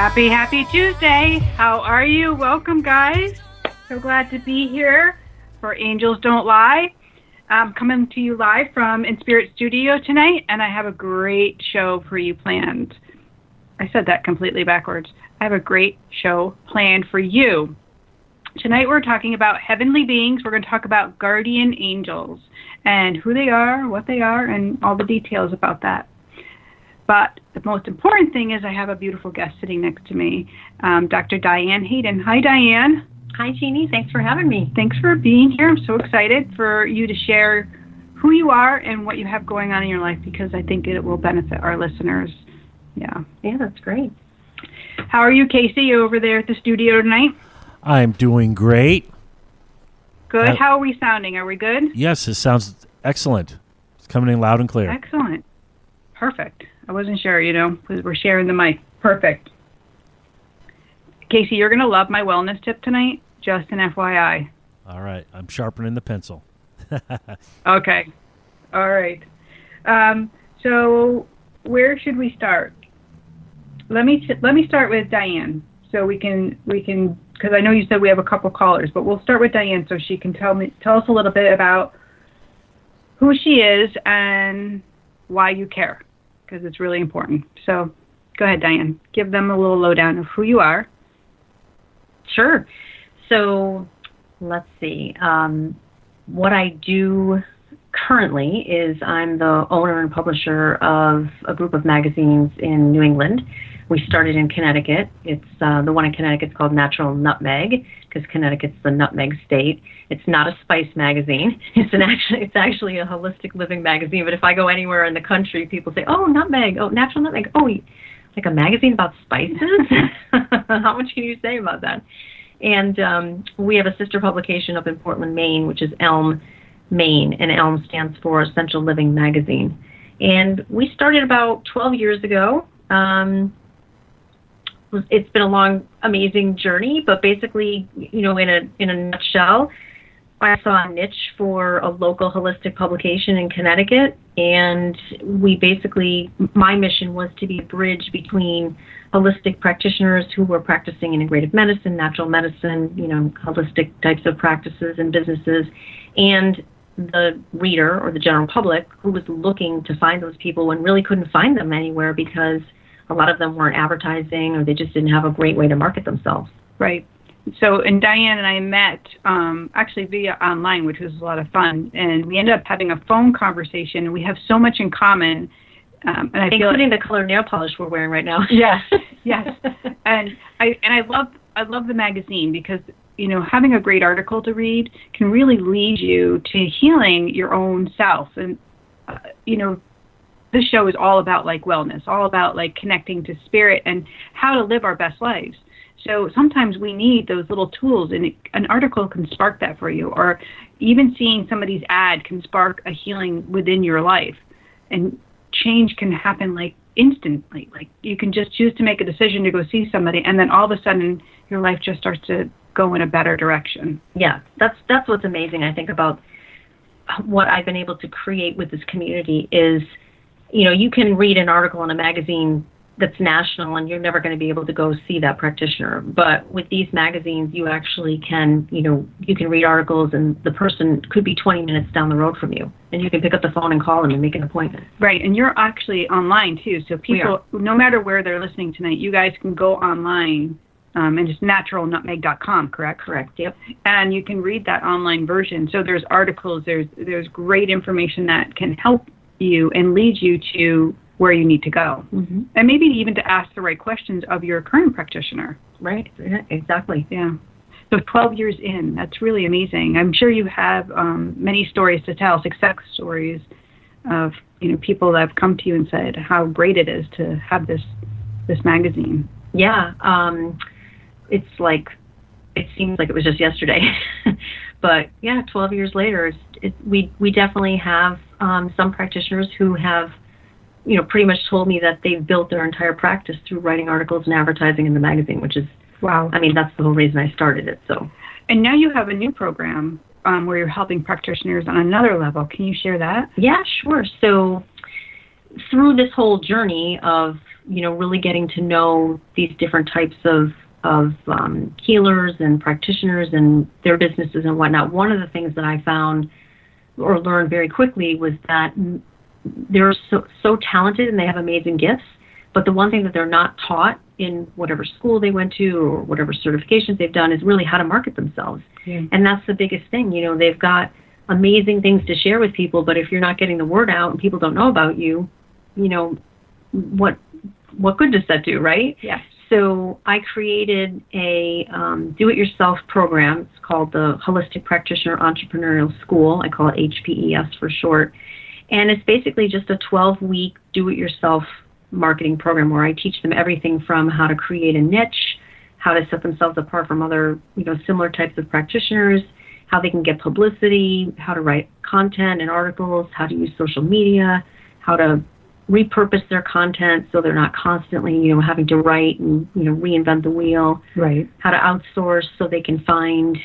Happy Tuesday. How are you? Welcome, guys. So glad to be here for Angels Don't Lie. I'm coming to you live from In Spirit Studio tonight, and I have a great show for you planned. I said that completely backwards. I have a great show planned for you. Tonight we're talking about heavenly beings. We're going to talk about guardian angels and who they are, what they are, and all the details about that. But the most important thing is I have a beautiful guest sitting next to me, Dr. Diane Hayden. Hi, Diane. Hi, Jeannie. Thanks for having me. Thanks for being here. I'm so excited for you to share who you are and what you have going on in your life, because I think it will benefit our listeners. Yeah, that's great. How are you, Casey? You over there at the studio tonight? I'm doing great. Good. How are we sounding? Are we good? Yes, it sounds excellent. It's coming in loud and clear. Excellent. Perfect. I wasn't sure, because we're sharing the mic. Perfect. Casey, you're going to love my wellness tip tonight, just an FYI. All right. I'm sharpening the pencil. Okay. All right. So where should we start? Let me start with Diane, so we can because I know you said we have a couple callers, but we'll start with Diane so she can tell us a little bit about who she is and why you care, because it's really important. So go ahead, Diane. Give them a little lowdown of who you are. Sure. So let's see. What I do currently is I'm the owner and publisher of a group of magazines in New England. We started in Connecticut. It's the one in Connecticut is called Natural Nutmeg, because Connecticut's the nutmeg state. It's not a spice magazine. It's actually a holistic living magazine. But if I go anywhere in the country, people say, "Oh, nutmeg. Oh, natural nutmeg. Oh, like a magazine about spices? How much can you say about that?" And we have a sister publication up in Portland, Maine, which is Elm, Maine, and Elm stands for Essential Living Magazine. And we started about 12 years ago. It's been a long, amazing journey, but basically, in a nutshell, I saw a niche for a local holistic publication in Connecticut, and my mission was to be a bridge between holistic practitioners who were practicing integrative medicine, natural medicine, holistic types of practices and businesses, and the reader or the general public who was looking to find those people and really couldn't find them anywhere because a lot of them weren't advertising or they just didn't have a great way to market themselves. Right. So, and Diane and I met actually via online, which was a lot of fun, and we ended up having a phone conversation, and we have so much in common. And I including the color nail polish we're wearing right now. Yes, yes. And I love the magazine because having a great article to read can really lead you to healing your own self. And this show is all about wellness, all about connecting to spirit and how to live our best lives. So sometimes we need those little tools, and an article can spark that for you, or even seeing somebody's ad can spark a healing within your life. And change can happen instantly. You can just choose to make a decision to go see somebody, and then all of a sudden your life just starts to go in a better direction. Yeah, that's what's amazing, I think, about what I've been able to create with this community is, you can read an article in a magazine that's national and you're never going to be able to go see that practitioner. But with these magazines, you actually can, you can read articles and the person could be 20 minutes down the road from you. And you can pick up the phone and call them and make an appointment. Right. And you're actually online too. So people, no matter where they're listening tonight, you guys can go online and it's naturalnutmeg.com, correct? Correct, yep. And you can read that online version. So there's articles, there's great information that can help you and lead you to where you need to go. Mm-hmm. And maybe even to ask the right questions of your current practitioner. Right, exactly. Yeah. So 12 years in, that's really amazing. I'm sure you have many stories to tell, success stories of people that have come to you and said how great it is to have this magazine. Yeah, it seems like it was just yesterday. But yeah, 12 years later, we definitely have some practitioners who have, pretty much told me that they've built their entire practice through writing articles and advertising in the magazine, which is, wow. I mean, that's the whole reason I started it. So. And now you have a new program where you're helping practitioners on another level. Can you share that? Yeah, sure. So through this whole journey of, really getting to know these different types of healers and practitioners and their businesses and whatnot. One of the things that I found or learned very quickly was that they're so talented and they have amazing gifts, but the one thing that they're not taught in whatever school they went to or whatever certifications they've done is really how to market themselves. Yeah. And that's the biggest thing. They've got amazing things to share with people, but if you're not getting the word out and people don't know about you, what good does that do, right? Yeah. So I created a do-it-yourself program. It's called the Holistic Practitioner Entrepreneurial School. I call it HPES for short. And it's basically just a 12-week do-it-yourself marketing program where I teach them everything from how to create a niche, how to set themselves apart from other, similar types of practitioners, how they can get publicity, how to write content and articles, how to use social media, how to repurpose their content so they're not constantly, having to write and, reinvent the wheel. Right. How to outsource so they can find,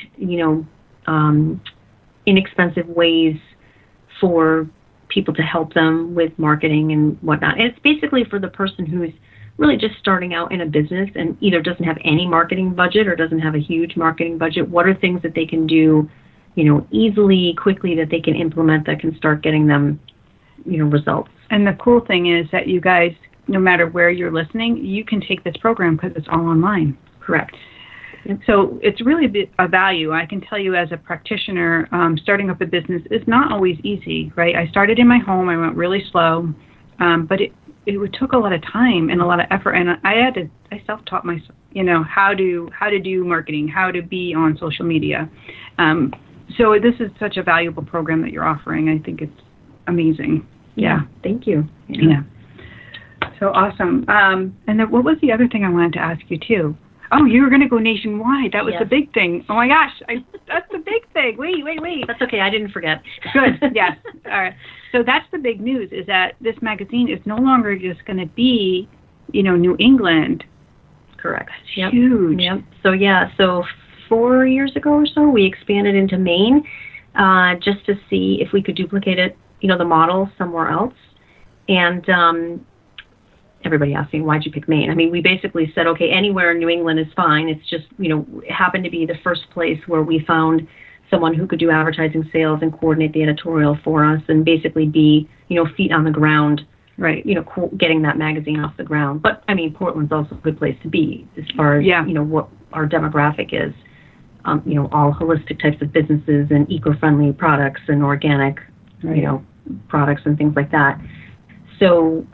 inexpensive ways for people to help them with marketing and whatnot. And it's basically for the person who's really just starting out in a business and either doesn't have any marketing budget or doesn't have a huge marketing budget. What are things that they can do, easily, quickly, that they can implement that can start getting them, results. And the cool thing is that you guys, no matter where you're listening, you can take this program because it's all online. Correct. Yep. So it's really a value. I can tell you as a practitioner, starting up a business is not always easy, right? I started in my home. I went really slow, but it took a lot of time and a lot of effort. And I self-taught myself, how to do marketing, how to be on social media. So this is such a valuable program that you're offering. I think it's amazing. Yeah. Thank you. Yeah. So awesome. And then what was the other thing I wanted to ask you too? Oh, you were going to go nationwide. That was the big thing. Oh my gosh, that's the big thing. Wait. That's okay. I didn't forget. Good. Yes. All right. So that's the big news, is that this magazine is no longer just going to be, New England. Correct. Yep. Huge. Yep. So 4 years ago or so, we expanded into Maine, just to see if we could duplicate it, the model somewhere else. And everybody asked me, why'd you pick Maine? I mean, we basically said, okay, anywhere in New England is fine. It's just, it happened to be the first place where we found someone who could do advertising, sales, and coordinate the editorial for us and basically be, feet on the ground, right? Getting that magazine off the ground. But, I mean, Portland's also a good place to be as far as, what our demographic is. All holistic types of businesses and eco-friendly products and organic, products and things like that. So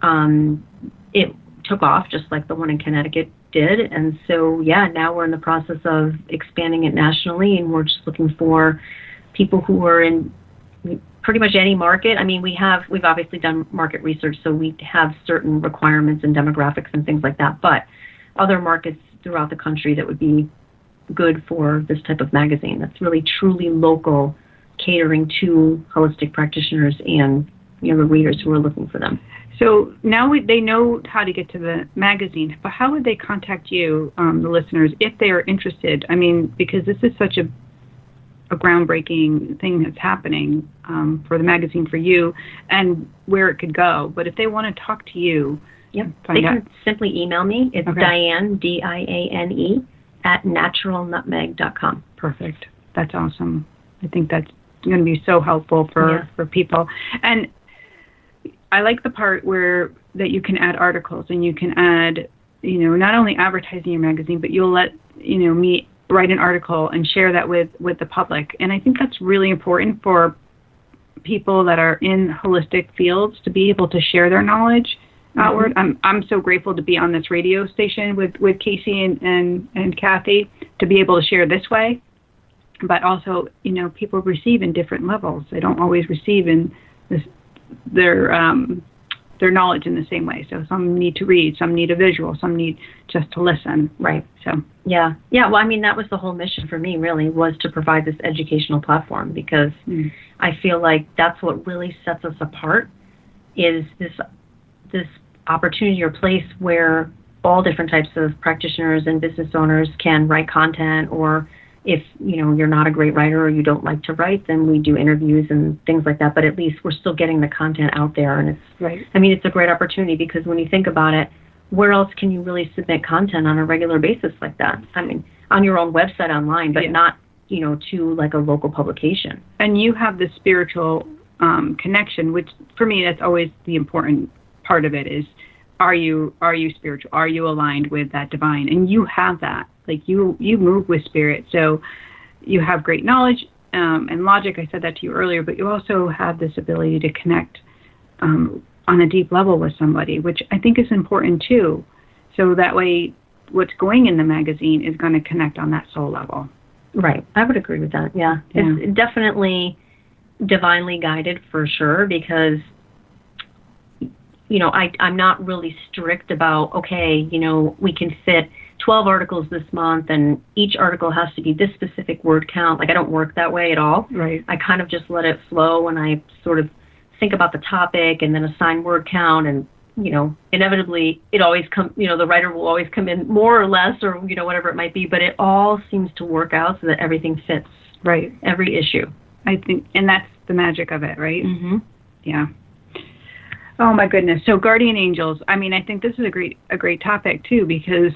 it took off just like the one in Connecticut did. And so, now we're in the process of expanding it nationally, and we're just looking for people who are in pretty much any market. I mean, we've obviously done market research, so we have certain requirements and demographics and things like that, but other markets throughout the country that would be good for this type of magazine that's really truly local, catering to holistic practitioners and the readers who are looking for them. So now they know how to get to the magazine, but how would they contact you, the listeners, if they are interested? I mean, because this is such a groundbreaking thing that's happening for the magazine for you and where it could go. But if they want to talk to you, they can simply email me. It's Diane, Diane, at naturalnutmeg.com. Perfect. That's awesome. I think that's going to be so helpful for people. And I like the part that you can add articles and you can add, not only advertising your magazine, but you'll let, me write an article and share that with the public. And I think that's really important for people that are in holistic fields to be able to share their knowledge outward. I'm so grateful to be on this radio station with Casey and Kathy to be able to share this way. But also, people receive in different levels. They don't always receive in their knowledge in the same way. So some need to read, some need a visual, some need just to listen. Right. So yeah. Well, I mean, that was the whole mission for me, really, was to provide this educational platform, because I feel like that's what really sets us apart, is this opportunity or place where all different types of practitioners and business owners can write content, or if you're not a great writer or you don't like to write, then we do interviews and things like that. But at least we're still getting the content out there, and it's I mean, it's a great opportunity, because when you think about it, where else can you really submit content on a regular basis like that? I mean, on your own website online, but not, to like a local publication. And you have the spiritual connection, which for me, that's always the important part of it is, are you spiritual? Are you aligned with that divine? And you have that. Like you move with spirit. So you have great knowledge and logic. I said that to you earlier, but you also have this ability to connect on a deep level with somebody, which I think is important too. So that way, what's going in the magazine is going to connect on that soul level. Right. I would agree with that. Yeah. It's definitely divinely guided for sure because, I'm not really strict about, okay, we can fit 12 articles this month and each article has to be this specific word count. Like I don't work that way at all. Right. I kind of just let it flow and I sort of think about the topic and then assign word count and, inevitably it always comes, the writer will always come in more or less or, whatever it might be, but it all seems to work out so that everything fits. Right. Every issue. I think, and that's the magic of it, right? Mm-hmm. Yeah. Oh my goodness. So guardian angels. I mean, I think this is a great topic too, because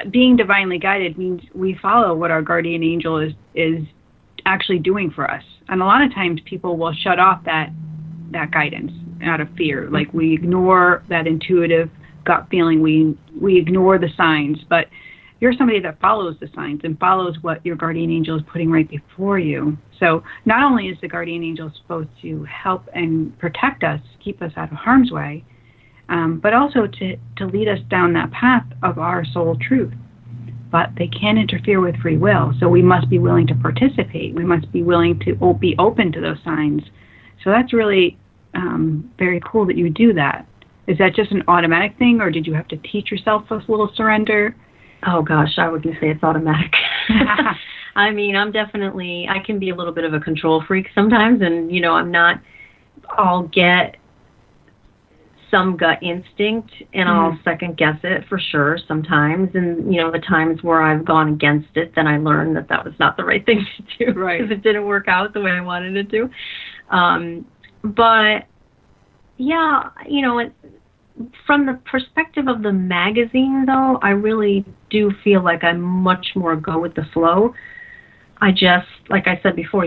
being divinely guided means we follow what our guardian angel is actually doing for us. And a lot of times people will shut off that guidance out of fear. Like we ignore that intuitive gut feeling. We ignore the signs, but you're somebody that follows the signs and follows what your guardian angel is putting right before you. So not only is the guardian angel supposed to help and protect us, keep us out of harm's way, but also to lead us down that path of our soul truth. But they can interfere with free will, so we must be willing to participate. We must be willing to be open to those signs. So that's really very cool that you do that. Is that just an automatic thing, or did you have to teach yourself a little surrender? Oh, gosh, I wouldn't say it's automatic. I mean, I can be a little bit of a control freak sometimes, and, I'll get some gut instinct, and I'll second guess it for sure sometimes. And, the times where I've gone against it, then I learned that was not the right thing to do. Right. Because it didn't work out the way I wanted it to. But, yeah, from the perspective of the magazine, though, I really do feel like I much more go with the flow. I just, like I said before,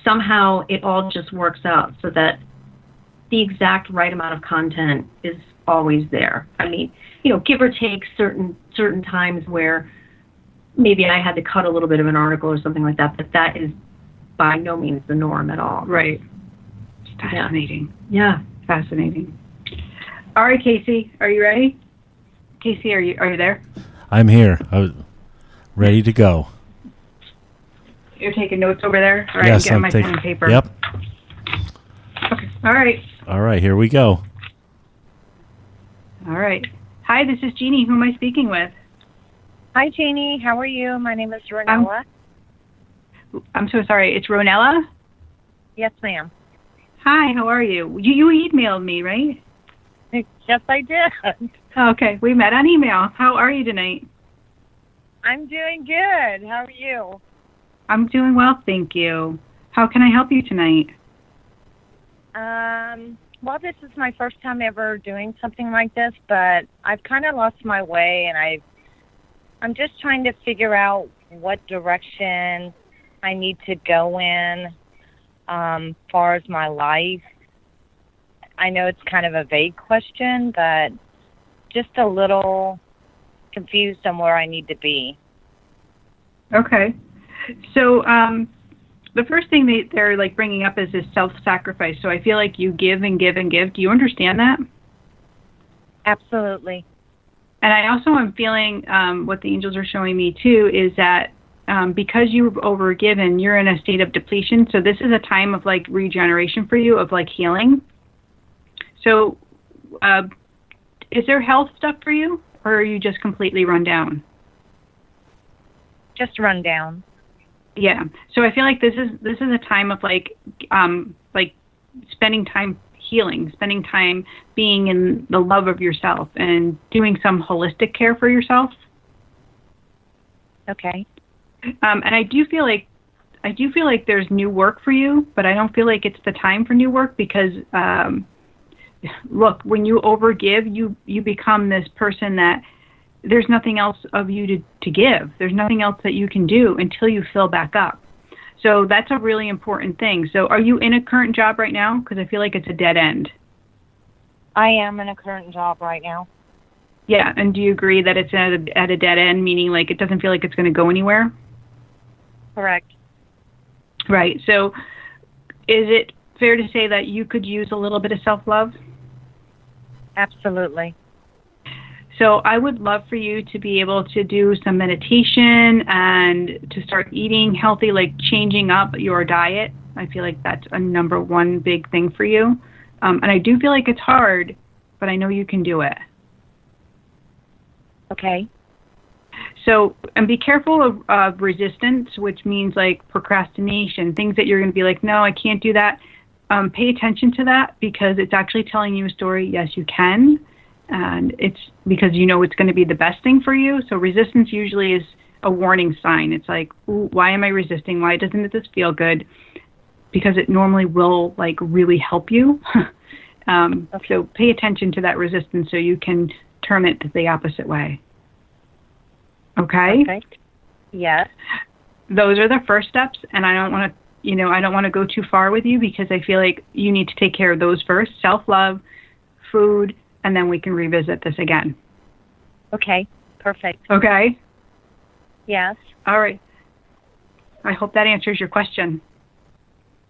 somehow it all just works out so that the exact right amount of content is always there. I mean, give or take certain times where maybe I had to cut a little bit of an article or something like that, but that is by no means the norm at all. Right. It's fascinating. Yeah. Fascinating. All right, Casey, are you ready? Casey, are you there? I'm here. I'm ready to go. You're taking notes over there? All right, yes, I'm getting my pen and paper. Yep. Okay. All right. All right, here we go. All right. Hi, this is Jeannie. Who am I speaking with? Hi, Jeannie. How are you? My name is Ronella. I'm so sorry. It's Ronella? Yes, ma'am. Hi, how are you? You emailed me, right? Yes, I did. Okay, we met on email. How are you tonight? I'm doing good. How are you? I'm doing well, thank you. How can I help you tonight? Well, this is my first time ever doing something like this, but I've kind of lost my way, and I'm just trying to figure out what direction I need to go in far as my life. I know it's kind of a vague question, but just a little confused on where I need to be. Okay. So the first thing they're like bringing up is this self-sacrifice. So I feel like you give and give and give. Do you understand that? Absolutely. And I also am feeling what the angels are showing me too is that because you've overgiven, you're in a state of depletion. So this is a time of like regeneration for you, of like healing. So is there health stuff for you, or are you just completely run down? Just run down. Yeah. So I feel like this is a time of like spending time healing, spending time being in the love of yourself and doing some holistic care for yourself. Okay. And I do feel like there's new work for you, but I don't feel like it's the time for new work because look, when you overgive, you become this person that there's nothing else of you to give. There's nothing else that you can do until you fill back up. So that's a really important thing. So are you in a current job right now? Because I feel like it's a dead end. I am in a current job right now. Yeah, and do you agree that it's at a dead end, meaning like it doesn't feel like it's going to go anywhere? Correct. Right. So is it fair to say that you could use a little bit of self-love? Absolutely. So I would love for you to be able to do some meditation and to start eating healthy, like changing up your diet. I feel like that's a number one big thing for you. And I do feel like it's hard, but I know you can do it. Okay. So, and be careful of resistance, which means like procrastination, things that you're going to be like, no, I can't do that. Pay attention to that because it's actually telling you a story. Yes, you can. And it's because you know it's going to be the best thing for you. So resistance usually is a warning sign. It's like, ooh, why am I resisting? Why doesn't this feel good? Because it normally will like really help you. Okay. So pay attention to that resistance so you can turn it the opposite way. Okay? Okay. Yes. Those are the first steps, and I don't want to, I don't want to go too far with you because I feel like you need to take care of those first. Self-love, food, and then we can revisit this again. Okay. Perfect. Okay? Yes. All right. I hope that answers your question.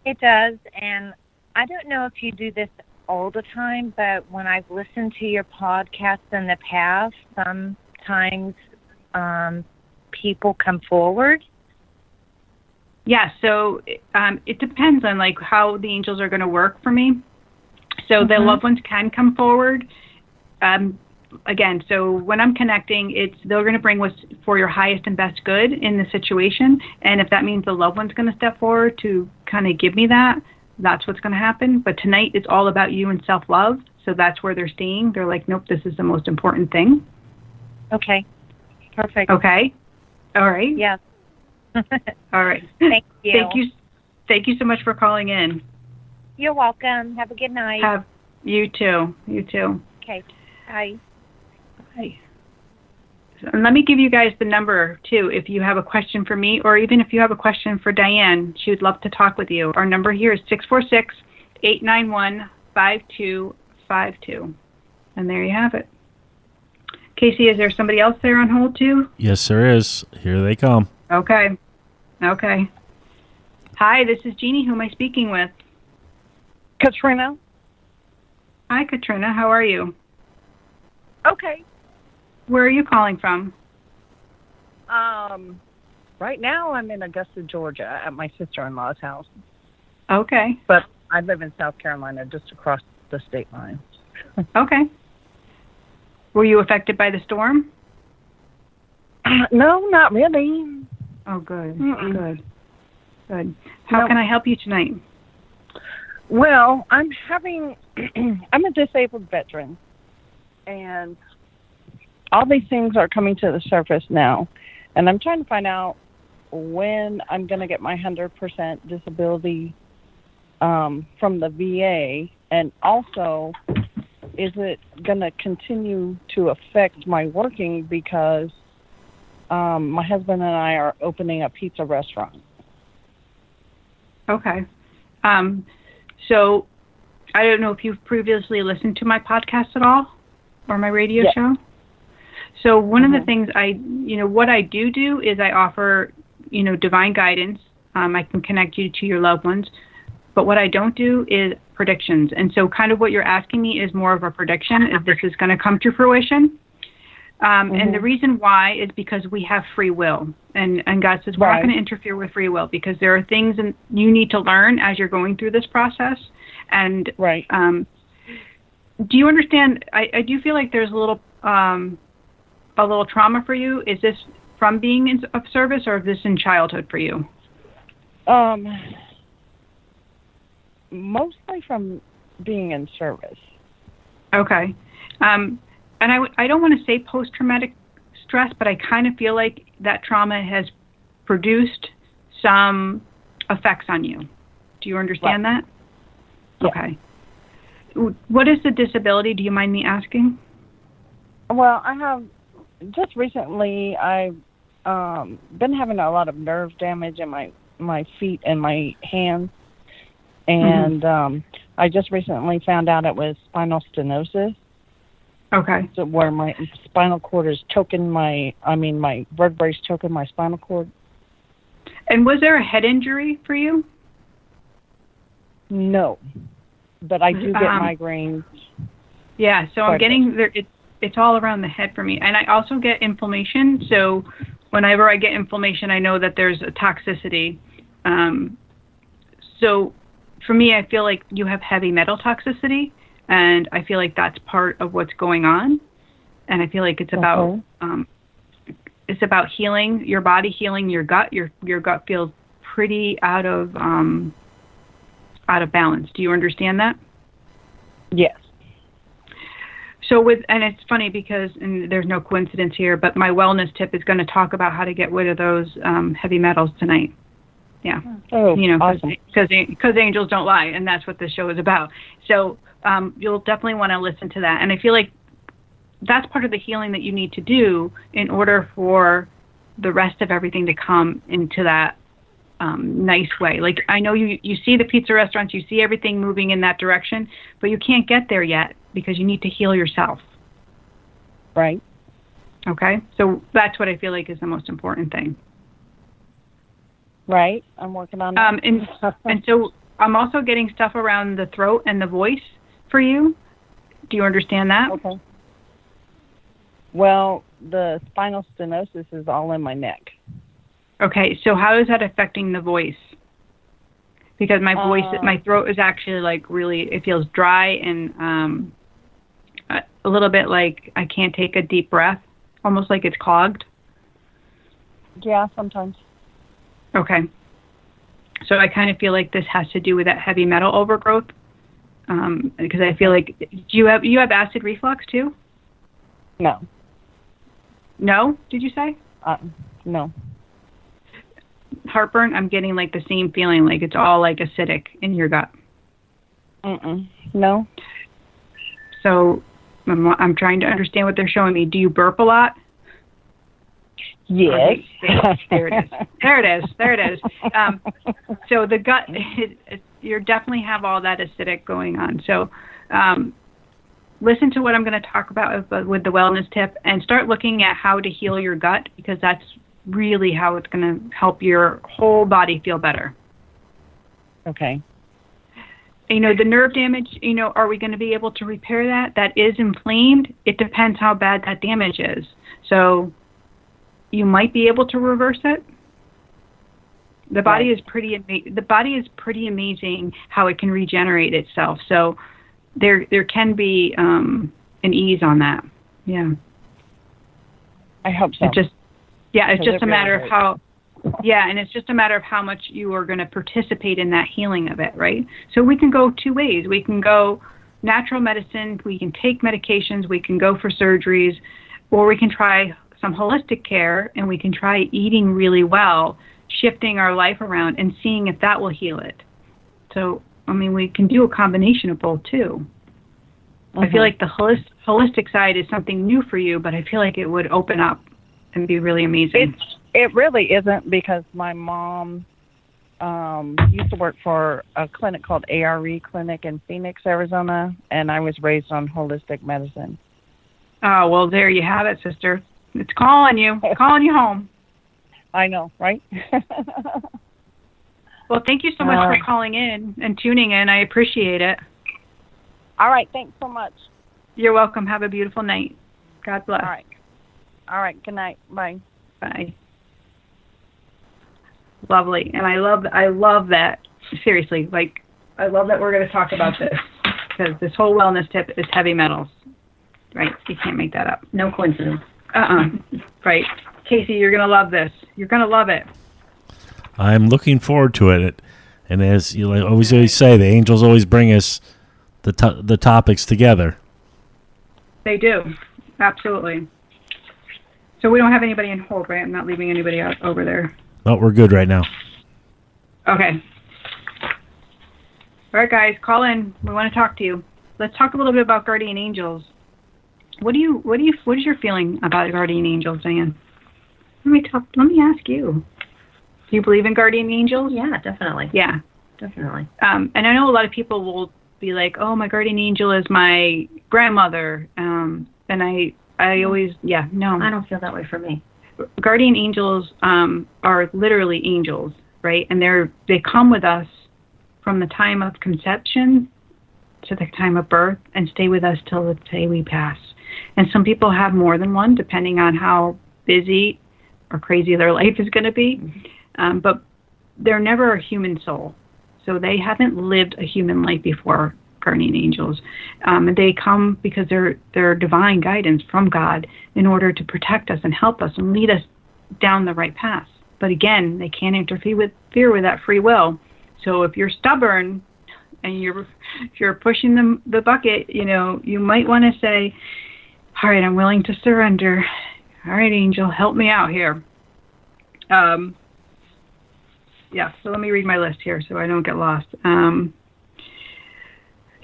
It does, and I don't know if you do this all the time, but when I've listened to your podcasts in the past, sometimes people come forward. Yeah, so it depends on like how the angels are going to work for me. So the loved ones can come forward. Again, so when I'm connecting, they're going to bring what's for your highest and best good in the situation. And if that means the loved one's going to step forward to kind of give me that, that's what's going to happen. But tonight it's all about you and self-love. So that's where they're staying. They're like, nope, this is the most important thing. Okay. Perfect. Okay. All right. Yes. All right. Thank you. Thank you so much for calling in. You're welcome. Have a good night. You too. You too. Okay. Bye. Bye. And let me give you guys the number too if you have a question for me or even if you have a question for Diane. She would love to talk with you. Our number here is 646-891-5252. And there you have it. Casey, is there somebody else there on hold too? Yes, there is. Here they come. Okay. Hi, this is Jeannie. Who am I speaking with? Katrina. Hi, Katrina. How are you? Okay. Where are you calling from? Right now I'm in Augusta, Georgia, at my sister-in-law's house. Okay. But I live in South Carolina, just across the state line. Okay. Were you affected by the storm? No, not really. Oh, good. Mm-mm. Good. How can I help you tonight? Well, I'm a disabled veteran, and all these things are coming to the surface now, and I'm trying to find out when I'm going to get my 100% disability from the VA, and also, is it going to continue to affect my working because my husband and I are opening a pizza restaurant. Okay. So I don't know if you've previously listened to my podcast at all or my radio show. So one of the things what I do is I offer, divine guidance. I can connect you to your loved ones. But what I don't do is predictions. And so kind of what you're asking me is more of a prediction if this is going to come to fruition. And the reason why is because we have free will. And God says we're not going to interfere with free will because there are things you need to learn as you're going through this process. And do you understand? I do feel like there's a little trauma for you. Is this from being of service or is this in childhood for you? Mostly from being in service. Okay. And I don't want to say post-traumatic stress, but I kind of feel like that trauma has produced some effects on you. Do you understand that? Yeah. Okay. What is the disability? Do you mind me asking? Well, I have just recently. I've been having a lot of nerve damage in my feet and my hands, and I just recently found out it was spinal stenosis. Okay. So where my spinal cord is choking my vertebrae choking my spinal cord. And was there a head injury for you? No, but I do get migraines. Yeah, so I'm getting there. It's all around the head for me, and I also get inflammation. So whenever I get inflammation, I know that there's a toxicity. So for me, I feel like you have heavy metal toxicity. And I feel like that's part of what's going on. And I feel like it's about healing your body, healing your gut. Your gut feels pretty out of balance. Do you understand that? Yes. So and it's funny because, and there's no coincidence here, but my wellness tip is going to talk about how to get rid of those heavy metals tonight. Yeah. Oh, awesome. Because angels don't lie, and that's what this show is about. So you'll definitely want to listen to that. And I feel like that's part of the healing that you need to do in order for the rest of everything to come into that nice way. Like, I know you see the pizza restaurants, you see everything moving in that direction, but you can't get there yet because you need to heal yourself. Right. Okay? So that's what I feel like is the most important thing. Right. I'm working on that. And so I'm also getting stuff around the throat and the voice for you. Do you understand that? Okay. Well, the spinal stenosis is all in my neck. Okay, so how is that affecting the voice? Because my voice, my throat is actually like really, it feels dry and a little bit like I can't take a deep breath, almost like it's clogged. Yeah, sometimes. Okay. So I kind of feel like this has to do with that heavy metal overgrowth. Because I feel like, you have acid reflux too? No. No? Did you say? No. Heartburn, I'm getting like the same feeling, like it's all like acidic in your gut. No. So I'm trying to understand what they're showing me. Do you burp a lot? Yes. There it is. So the gut, you definitely have all that acidic going on. So listen to what I'm going to talk about with the wellness tip and start looking at how to heal your gut, because that's really how it's going to help your whole body feel better. Okay. The nerve damage, are we going to be able to repair that? That is inflamed. It depends how bad that damage is. So you might be able to reverse it. The body is pretty amazing how it can regenerate itself. So there can be an ease on that. Yeah. I hope so. It's just a matter of how. Yeah, and it's just a matter of how much you are going to participate in that healing of it, right? So we can go two ways. We can go natural medicine, we can take medications, we can go for surgeries, or we can try some holistic care, and we can try eating really well, shifting our life around, and seeing if that will heal it. So, we can do a combination of both, too. I feel like the holistic side is something new for you, but I feel like it would open up and be really amazing. It really isn't, because my mom used to work for a clinic called ARE Clinic in Phoenix, Arizona, and I was raised on holistic medicine. Oh, well, there you have it, sister. It's calling you home. I know, right? Well, thank you so much for calling in and tuning in. I appreciate it. All right, thanks so much. You're welcome. Have a beautiful night. God bless. All right. Good night. Bye. Bye. Lovely. And I love that. Seriously, I love that we're going to talk about this, because this whole wellness tip is heavy metals. Right? You can't make that up. No coincidence. Right. Casey, you're going to love this. You're going to love it. I'm looking forward to it. And as you always say, the angels always bring us the topics together. They do. Absolutely. So we don't have anybody in hold, right? I'm not leaving anybody out over there. No, we're good right now. Okay. All right, guys, call in. We want to talk to you. let's talk a little bit about guardian angels. What is your feeling about guardian angels, Diane? Let me ask you. Do you believe in guardian angels? Yeah, definitely. Yeah. Definitely. And I know a lot of people will be like, oh, my guardian angel is my grandmother. And I always, no. I don't feel that way for me. Guardian angels are literally angels, right? And they come with us from the time of conception to the time of birth and stay with us till the day we pass. And some people have more than one, depending on how busy or crazy their life is going to be. But they're never a human soul. So they haven't lived a human life before, guardian angels. And they come because they're divine guidance from God in order to protect us and help us and lead us down the right path. But again, they can't interfere with that free will. So if you're stubborn and you're pushing the bucket, you might want to say, all right, I'm willing to surrender. All right, angel, help me out here. So let me read my list here so I don't get lost.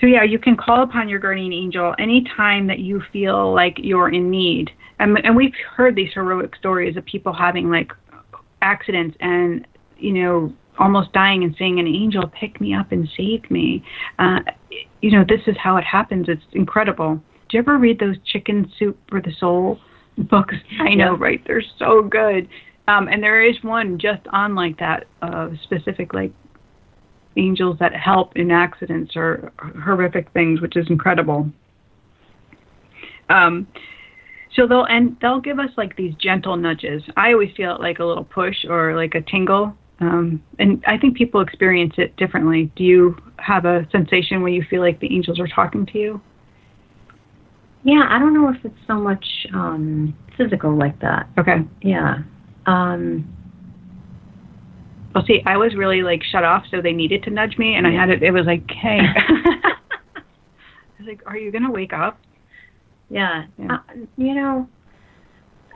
You can call upon your guardian angel anytime that you feel like you're in need. And we've heard these heroic stories of people having like accidents and, almost dying and saying, an angel picked me up and saved me. This is how it happens. It's incredible. Do you ever read those Chicken Soup for the Soul books? I know, right? They're so good. And there is one just on like that, specific like angels that help in accidents or horrific things, which is incredible. So they'll give us like these gentle nudges. I always feel it like a little push or like a tingle. And I think people experience it differently. Do you have a sensation when you feel like the angels are talking to you? Yeah, I don't know if it's so much physical like that. Okay. Yeah. Well, see, I was really like shut off, so they needed to nudge me, and I had it. It was like, hey, I was like, are you gonna wake up? Yeah. I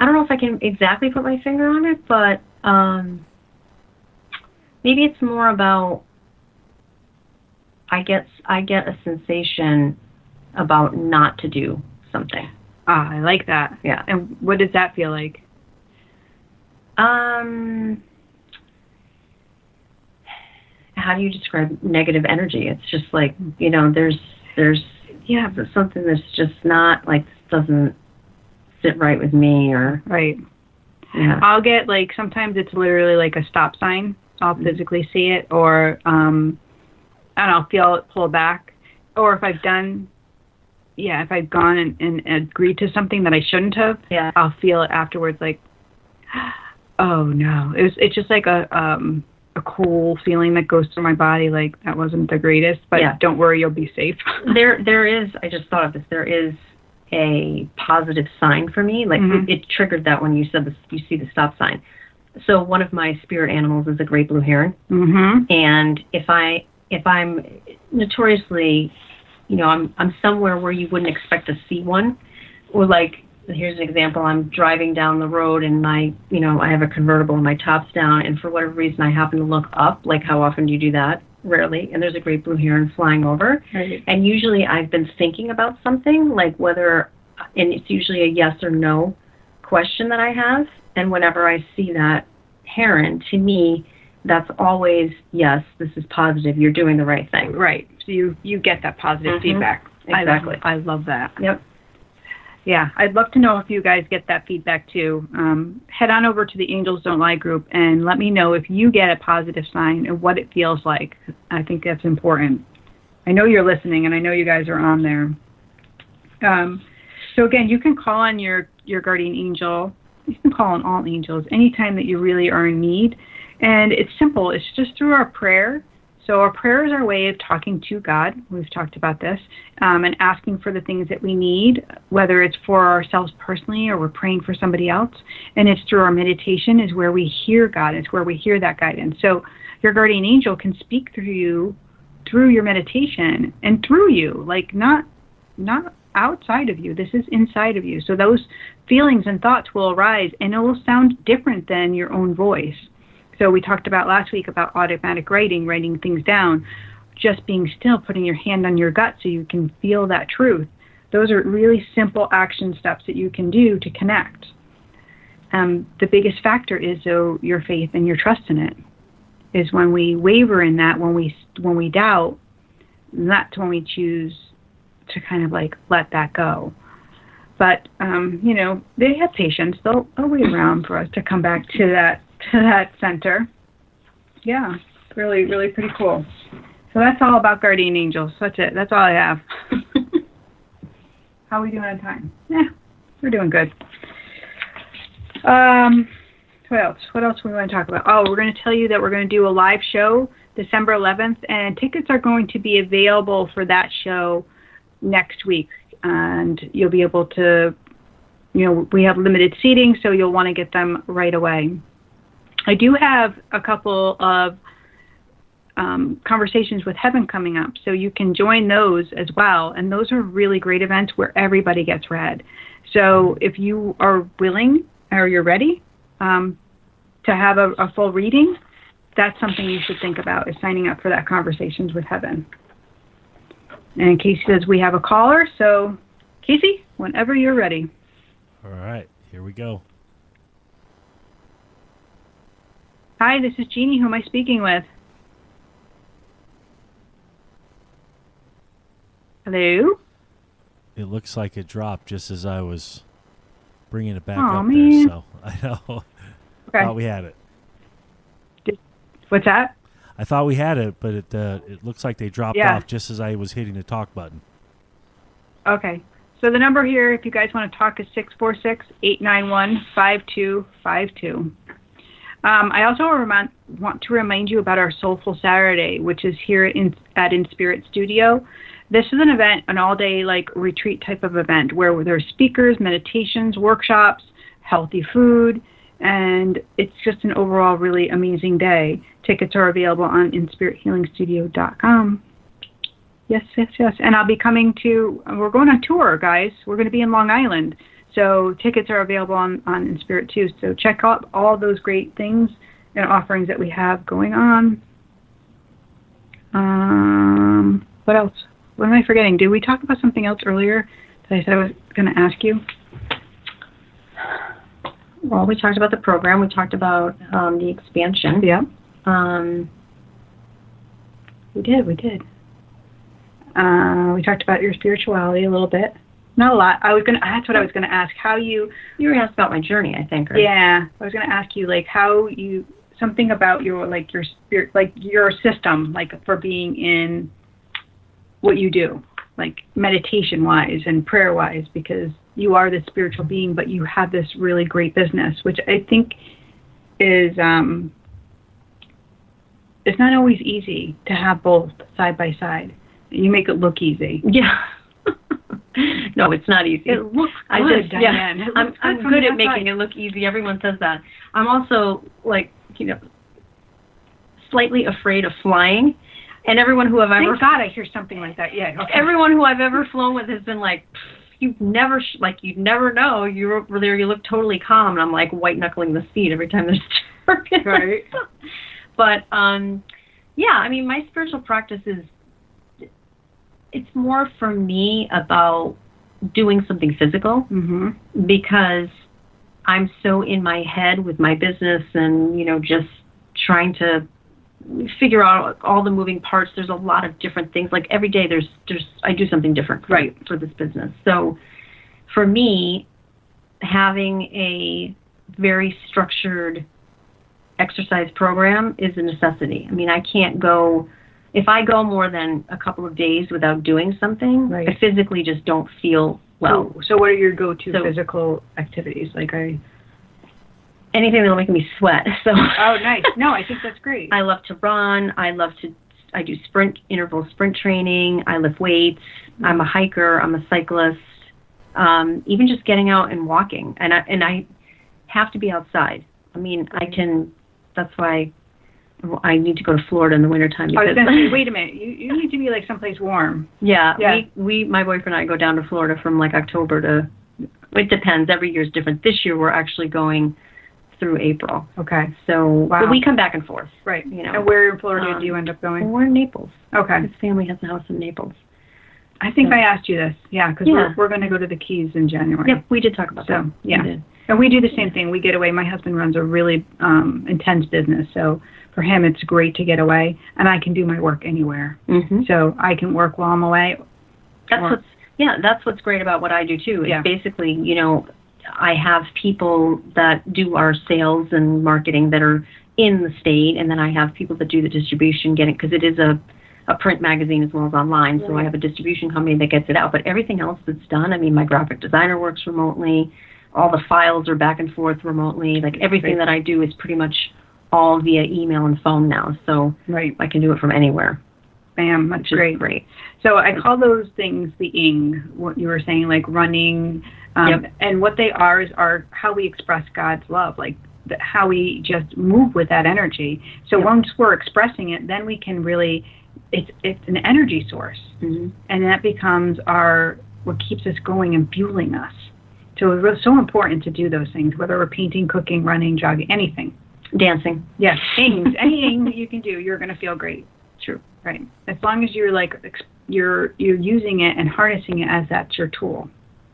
don't know if I can exactly put my finger on it, but maybe it's more about I get a sensation about not to do something. I like that. Yeah. And what does that feel like? How do you describe negative energy? It's just like, there's something that's just not like, this doesn't sit right with me, or right. Yeah. I'll get like, sometimes it's literally like a stop sign. I'll physically see it, or and I'll feel it pull back, or if I've gone and agreed to something that I shouldn't have, I'll feel it afterwards, like, oh no, it's just like a cool feeling that goes through my body, like that wasn't the greatest, but don't worry, you'll be safe. There is, I just thought of this, there is a positive sign for me, like it triggered that when you said this, you see the stop sign. So one of my spirit animals is a great blue heron, and if I'm notoriously, I'm somewhere where you wouldn't expect to see one, or like, here's an example, I'm driving down the road and I have a convertible and my top's down, and for whatever reason I happen to look up, like how often do you do that? Rarely. And there's a great blue heron flying over. Right. And usually I've been thinking about something, like whether, and it's usually a yes or no question that I have, and whenever I see that heron, to me, that's always, yes, this is positive, you're doing the right thing. Right. So you get that positive feedback. Exactly. I love that. Yep. Yeah, I'd love to know if you guys get that feedback too. Head on over to the Angels Don't Lie group and let me know if you get a positive sign and what it feels like. I think that's important. I know you're listening, and I know you guys are on there. So again, you can call on your guardian angel. You can call on all angels anytime that you really are in need. And it's simple. It's just through our prayer. So our prayer is our way of talking to God. We've talked about this, and asking for the things that we need, whether it's for ourselves personally or we're praying for somebody else. And it's through our meditation is where we hear God. It's where we hear that guidance. So your guardian angel can speak through you, through your meditation, and through you, like not outside of you. This is inside of you. So those feelings and thoughts will arise, and it will sound different than your own voice. So we talked about last week about automatic writing things down. just being still, putting your hand on your gut so you can feel that truth. Those are really simple action steps that you can do to connect. The biggest factor is, though, your faith and your trust in it. Is when we waver in that, when we doubt, that's when we choose to kind of like let that go. But they have patience. They'll wait around for us to come back to that center. Yeah, really, really pretty cool. So that's all about guardian angels. That's it. That's all I have. How are we doing on time? Yeah, we're doing good. What else we want to talk about? Oh, we're going to tell you that we're going to do a live show December 11th, and tickets are going to be available for that show next week. And you'll be able to, we have limited seating, so you'll want to get them right away. I do have a couple of conversations with Heaven coming up, so you can join those as well. And those are really great events where everybody gets read. So if you are willing or you're ready to have a full reading, that's something you should think about, is signing up for that Conversations with Heaven. And Casey says we have a caller, so Casey, whenever you're ready. All right, here we go. Hi, this is Jeannie. Who am I speaking with? Hello? It looks like it dropped just as I was bringing it back Aw, up man. there, so I know. Okay. I thought we had it. What's that? I thought we had it, but it looks like they dropped off just as I was hitting the talk button. Okay. So the number here, if you guys want to talk, is 646-891-5252. I also want to remind you about our Soulful Saturday, which is here at In Spirit Studio. This is an event, an all-day retreat type of event where there's speakers, meditations, workshops, healthy food, and it's just an overall really amazing day. Tickets are available on inspirithealingstudio.com. Yes. And I'll be coming we're going on tour, guys. We're going to be in Long Island. So tickets are available on In Spirit too. So check out all those great things and offerings that we have going on. What else? What am I forgetting? Did we talk about something else earlier that I said I was going to ask you? Well, we talked about the program. We talked about the expansion. Yeah. We did. We talked about your spirituality a little bit. Not a lot. That's what I was going to ask. How you were asked about my journey, I think, right? Yeah. I was going to ask you, something about your spirit, your system, for being in what you do, meditation-wise and prayer-wise, because you are this spiritual being, but you have this really great business, which I think is it's not always easy to have both side by side. You make it look easy. Yeah. No, it's not easy. It looks good, Diane. Yeah. I'm good at making it look easy. Everyone says that. I'm also slightly afraid of flying, and everyone who I've ever Thank God I hear something like that. Yeah. Okay. Everyone who I've ever flown with has been like, you'd never know. You're over there, you look totally calm, and I'm white knuckling the seat every time there's turbulence. Right. But my spiritual practice it's more for me about doing something physical, because I'm so in my head with my business and just trying to figure out all the moving parts. There's a lot of different things. Every day I do something different for this business. So for me, having a very structured exercise program is a necessity. I can't go, if I go more than a couple of days without doing something, I physically just don't feel well. So what are your go-to physical activities? Anything that'll make me sweat. So. Oh, nice. No, I think that's great. I love to run. I do interval sprint training. I lift weights. I'm a hiker. I'm a cyclist. Even just getting out and walking. And I have to be outside. That's why I need to go to Florida in the wintertime. I was going to say, wait a minute. You need to be someplace warm. Yeah. My boyfriend and I go down to Florida from October to, it depends. Every year is different. This year we're actually going through April. Okay. So Wow. but we come back and forth. Right. You know. And where in Florida do you end up going? We're in Naples. Okay. His family has a house in Naples. I think I asked you this. Yeah, because we're going to go to the Keys in January. Yep, we did talk about that. Yeah. And we do the same thing. We get away. My husband runs a really intense business, so for him it's great to get away, and I can do my work anywhere. Mm-hmm. So I can work while I'm away. That's what's great about what I do too. Yeah. It's basically, you know, I have people that do our sales and marketing that are in the state, and then I have people that do the distribution, because it is a print magazine as well as online. So I have a distribution company that gets it out. But everything else that's done, I mean, my graphic designer works remotely. All the files are back and forth remotely. Like everything that I do is pretty much all via email and phone now. So I can do it from anywhere. Bam, that's great. So I call those things the ing, what you were saying, like running. And what they are how we express God's love, like how we just move with that energy. So once we're expressing it, then we can really, it's an energy source. Mm-hmm. And that becomes what keeps us going and fueling us. So it's so important to do those things, whether we're painting, cooking, running, jogging, anything. Dancing. Yes, things. Anything that you can do, you're going to feel great. True. Right. As long as you're you're using it and harnessing it as that's your tool,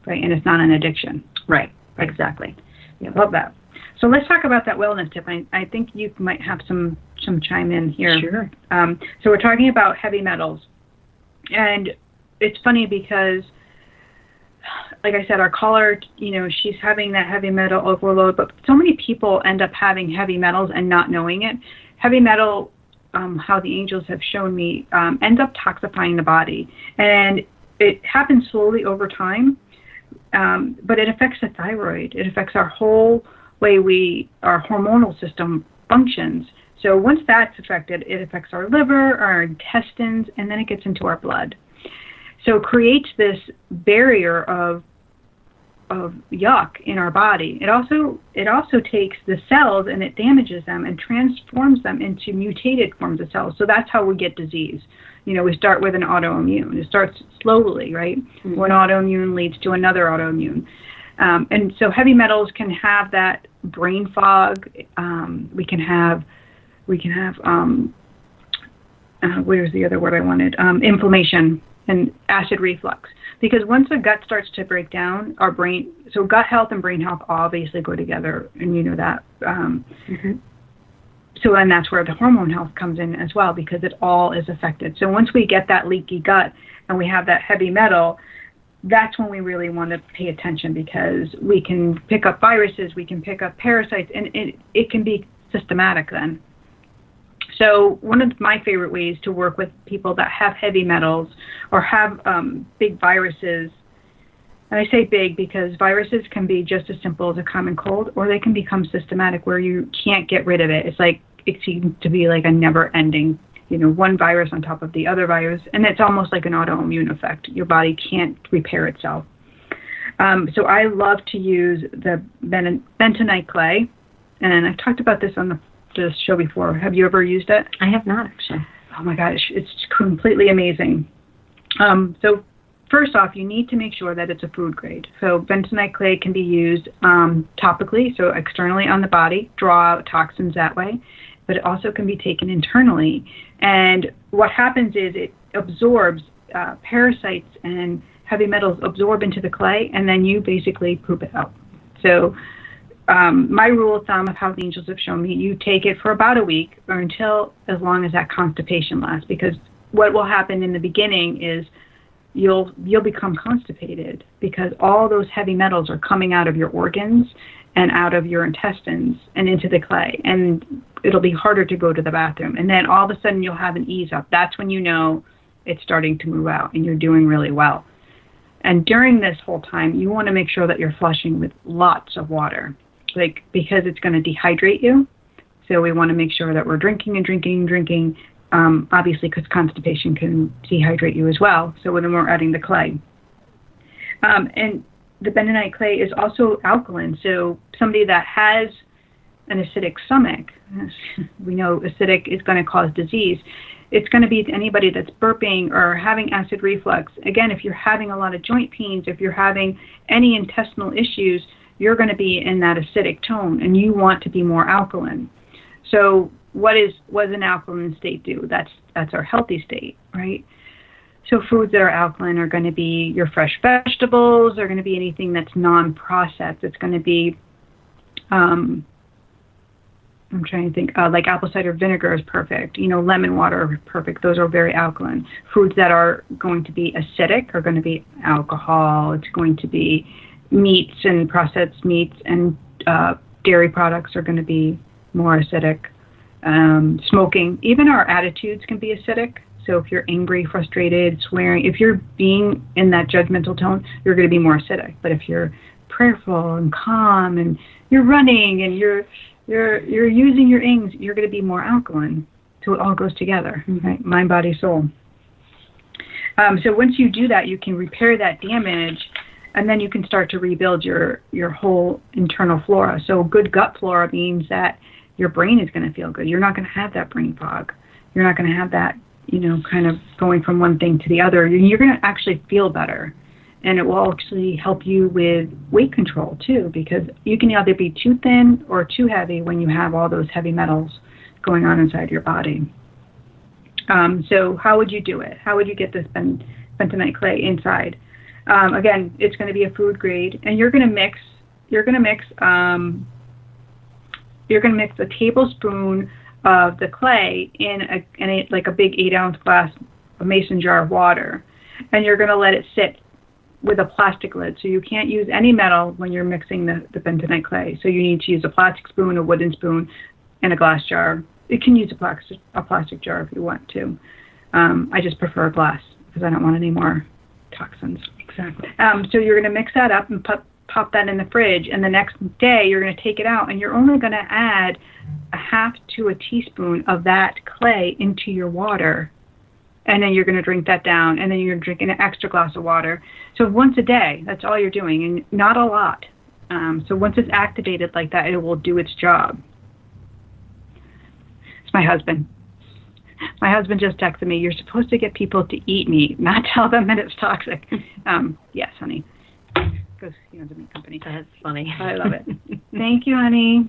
right? And it's not an addiction. Right. Exactly. Yeah, love that. So let's talk about that wellness tip. I think you might have some chime in here. Sure. So we're talking about heavy metals, and it's funny because, like I said, our caller, you know, she's having that heavy metal overload, but so many people end up having heavy metals and not knowing it. Heavy metal, how the angels have shown me, ends up toxifying the body, and it happens slowly over time, but it affects the thyroid. It affects our whole way our hormonal system functions. So once that's affected, it affects our liver, our intestines, and then it gets into our blood. So it creates this barrier of yuck in our body. It also takes the cells and it damages them and transforms them into mutated forms of cells. So that's how we get disease. You know, we start with an autoimmune. It starts slowly, right? Mm-hmm. One autoimmune leads to another autoimmune. And so heavy metals can have that brain fog. We can have where's the other word I wanted? Inflammation and acid reflux. Because once the gut starts to break down, our brain, so gut health and brain health obviously go together, and you know that. So then that's where the hormone health comes in as well, because it all is affected. So once we get that leaky gut and we have that heavy metal, that's when we really want to pay attention, because we can pick up viruses, we can pick up parasites, and it can be systematic then. So one of my favorite ways to work with people that have heavy metals or have big viruses, and I say big because viruses can be just as simple as a common cold, or they can become systematic where you can't get rid of it. It's like, it seems to be like a never-ending, you know, one virus on top of the other virus, and it's almost like an autoimmune effect. Your body can't repair itself. So I love to use the Bentonite clay, and I've talked about this on the show before. Have you ever used it? I have not, actually. Oh my gosh, it's completely amazing. So first off, you need to make sure that it's a food grade. So bentonite clay can be used topically, so externally on the body, draw out toxins that way, but it also can be taken internally. And what happens is it absorbs parasites, and heavy metals absorb into the clay, and then you basically poop it out. So my rule of thumb of how the angels have shown me, you take it for about a week or until as long as that constipation lasts, because what will happen in the beginning is you'll become constipated, because all those heavy metals are coming out of your organs and out of your intestines and into the clay, and it'll be harder to go to the bathroom. And then all of a sudden you'll have an ease up. That's when you know it's starting to move out and you're doing really well. And during this whole time, you want to make sure that you're flushing with lots of water, because it's going to dehydrate you. So we want to make sure that we're drinking, obviously, because constipation can dehydrate you as well. So then we're adding the clay. And the bentonite clay is also alkaline. So somebody that has an acidic stomach, we know acidic is going to cause disease. It's going to be anybody that's burping or having acid reflux. Again, if you're having a lot of joint pains, if you're having any intestinal issues, you're going to be in that acidic tone, and you want to be more alkaline. So what does an alkaline state do? That's our healthy state, right? So foods that are alkaline are going to be your fresh vegetables. They're going to be anything that's non-processed. It's going to be, I'm trying to think, like apple cider vinegar is perfect. Lemon water is perfect. Those are very alkaline. Foods that are going to be acidic are going to be alcohol. It's going to be meats and processed meats, and dairy products are going to be more acidic. Smoking, even our attitudes can be acidic. So if you're angry, frustrated, swearing, if you're being in that judgmental tone, you're going to be more acidic. But if you're prayerful and calm and you're running and you're using your ings, you're going to be more alkaline. So it all goes together, right? Mind, body, soul. So once you do that, you can repair that damage, and then you can start to rebuild your whole internal flora. So good gut flora means that your brain is going to feel good. You're not going to have that brain fog. You're not going to have that, kind of going from one thing to the other. You're going to actually feel better. And it will actually help you with weight control, too, because you can either be too thin or too heavy when you have all those heavy metals going on inside your body. So how would you do it? How would you get this bentonite clay inside? Again, it's going to be a food grade, and you're going to mix a tablespoon of the clay in a big 8-ounce glass, a mason jar of water, and you're going to let it sit with a plastic lid. So you can't use any metal when you're mixing the bentonite clay. So you need to use a plastic spoon, a wooden spoon, and a glass jar. You can use a plastic jar if you want to. I just prefer glass because I don't want any more toxins. Exactly. So you're going to mix that up and pop that in the fridge, and the next day you're going to take it out, and you're only going to add a half to a teaspoon of that clay into your water, and then you're going to drink that down, and then you're drinking an extra glass of water. So once a day, that's all you're doing, and not a lot. So once it's activated like that, it will do its job. It's my husband. My husband just texted me, "You're supposed to get people to eat meat, not tell them that it's toxic." Yes, honey. Because he owns a meat company. That's funny. I love it. Thank you, honey.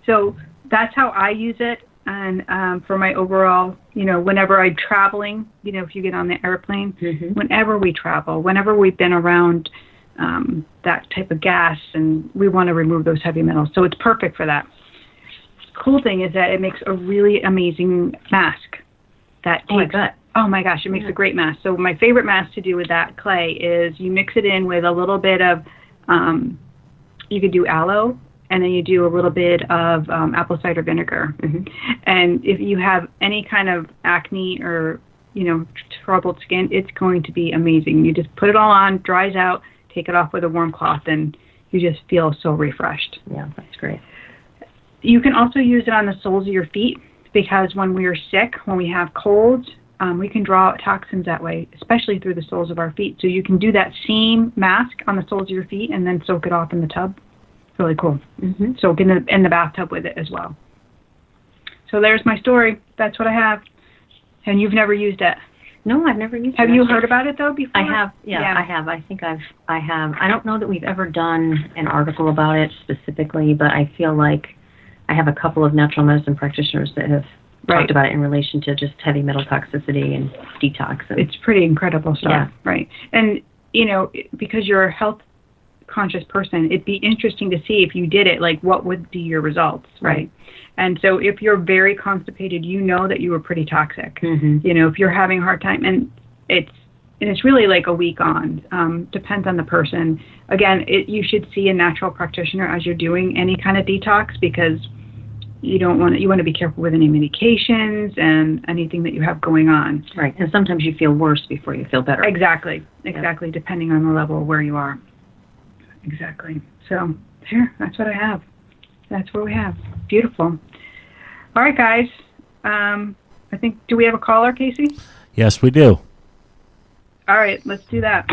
So that's how I use it. And for my overall, whenever I'm traveling, if you get on the airplane, whenever we travel, whenever we've been around that type of gas, and we want to remove those heavy metals. So it's perfect for that. Cool thing is that it makes a really amazing mask. Oh my gosh, it makes a great mask. So my favorite mask to do with that clay is you mix it in with a little bit of, you could do aloe, and then you do a little bit of apple cider vinegar. And if you have any kind of acne or, troubled skin, it's going to be amazing. You just put it all on, dries out, take it off with a warm cloth, and you just feel so refreshed. Yeah, that's great. You can also use it on the soles of your feet, because when we are sick, when we have colds, we can draw out toxins that way, especially through the soles of our feet. So you can do that same mask on the soles of your feet and then soak it off in the tub. It's really cool. Soak in the bathtub with it as well. So there's my story. That's what I have. And you've never used it? No, I've never used it. Have you heard about it, though, before? I have. Yeah, I have. I think I have. I don't know that we've ever done an article about it specifically, but I feel like I have a couple of natural medicine practitioners that have talked about it in relation to just heavy metal toxicity and detox. And it's pretty incredible stuff, right? And, because you're a health-conscious person, it'd be interesting to see if you did it, like what would be your results, right? And so if you're very constipated, that you were pretty toxic. If you're having a hard time, and it's really like a week on, depends on the person. Again, you should see a natural practitioner as you're doing any kind of detox, because you want to be careful with any medications and anything that you have going on. Right. And sometimes you feel worse before you feel better. Exactly, depending on the level of where you are. Exactly. So, that's what I have. That's what we have. Beautiful. All right, guys. I think, do we have a caller, Casey? Yes, we do. All right, let's do that.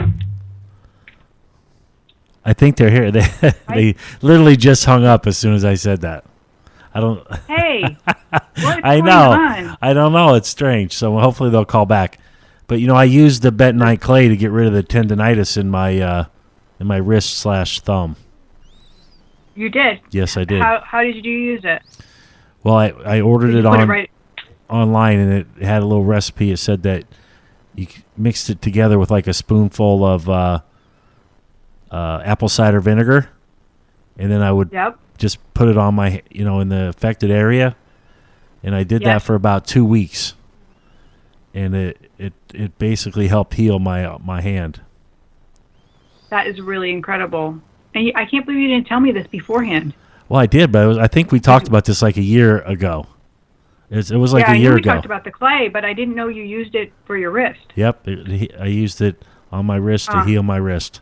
I think they're here. They literally just hung up as soon as I said that. I don't. Hey, what's I going know. on? I don't know. It's strange. So hopefully they'll call back. But I used the bentonite clay to get rid of the tendinitis in and my wrist/thumb. You did? Yes, I did. How did you use it? Well, I ordered it online, and it had a little recipe. It said that you mixed it together with like a spoonful of apple cider vinegar, and then I would just put it on my, in the affected area, and I did that for about 2 weeks, and it basically helped heal my hand. That is really incredible. And I can't believe you didn't tell me this beforehand. Well, I did, but I think we talked about this like a year ago. It was like a year ago. We talked about the clay, but I didn't know you used it for your wrist. Yep, I used it on my wrist to heal my wrist.